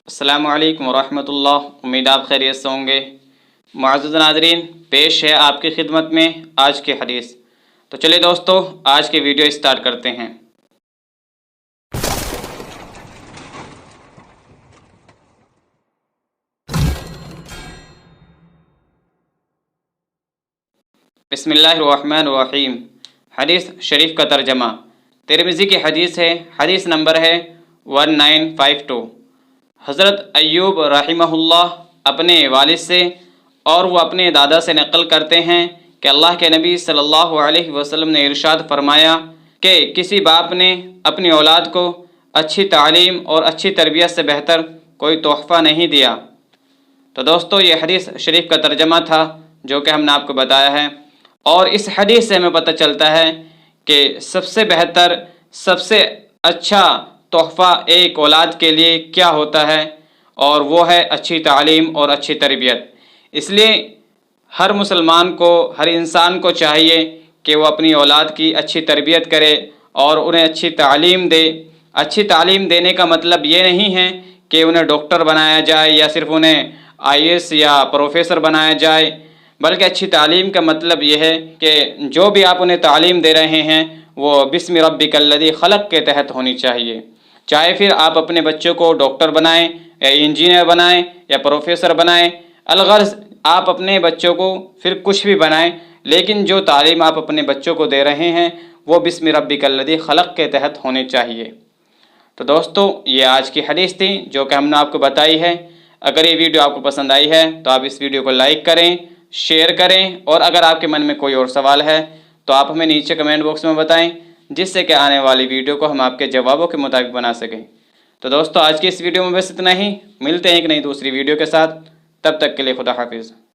अस्सलामु अलैकुम वरहमतुल्लाह। उम्मीद आप खैरियत से होंगे। मुअज़्ज़ज़ नाज़रीन, पेश है आपकी खिदमत में आज की हदीस। तो चलिए दोस्तों, आज की वीडियो स्टार्ट करते हैं। बिस्मिल्लाहिर्रहमानिर्रहीम। हदीस शरीफ का तर्जमा तिरमिज़ी की हदीस है। हदीस नंबर है 1952। हज़रत अय्यूब रहिमहुल्लाह अपने वालिद से और वो अपने दादा से नकल करते हैं कि अल्लाह के नबी सल्लल्लाहु अलैहि वसल्लम ने इरशाद फरमाया कि किसी बाप ने अपनी औलाद को अच्छी तालीम और अच्छी तरबियत से बेहतर कोई तोहफ़ा नहीं दिया। तो दोस्तों, ये हदीस शरीफ का तर्जमा था जो कि हमने आपको बताया है। और इस हदीस से हमें पता चलता है कि सबसे बेहतर, सबसे अच्छा तोहफ़ा एक औलाद के लिए क्या होता है, और वो है अच्छी तालीम और अच्छी तरबियत। इसलिए हर मुसलमान को, हर इंसान को चाहिए कि वो अपनी औलाद की अच्छी तरबियत करे और उन्हें अच्छी तालीम दे। अच्छी तालीम देने का मतलब ये नहीं है कि उन्हें डॉक्टर बनाया जाए या सिर्फ उन्हें आईएएस या प्रोफेसर बनाया जाए, बल्कि अच्छी तालीम का मतलब यह है कि जो भी आप उन्हें तालीम दे रहे हैं वो बिस्मि रब्बिकल्लज़ी खलक़ के तहत होनी चाहिए। चाहे फिर आप अपने बच्चों को डॉक्टर बनाएं या इंजीनियर बनाएं या प्रोफेसर बनाएं, अलगर्ज़ आप अपने बच्चों को फिर कुछ भी बनाएं, लेकिन जो तालीम आप अपने बच्चों को दे रहे हैं वो बिस्मि रब्बिकल्लज़ी खलक़ के तहत होने चाहिए। तो दोस्तों, ये आज की हदीस थी जो कि हमने आपको बताई है। अगर ये वीडियो आपको पसंद आई है तो आप इस वीडियो को लाइक करें, शेयर करें, और अगर आपके मन में कोई और सवाल है तो आप हमें नीचे कमेंट बॉक्स में बताएं, जिससे कि आने वाली वीडियो को हम आपके जवाबों के मुताबिक बना सकें। तो दोस्तों, आज की इस वीडियो में बस इतना ही। मिलते हैं एक नई दूसरी वीडियो के साथ। तब तक के लिए खुदा हाफिज़।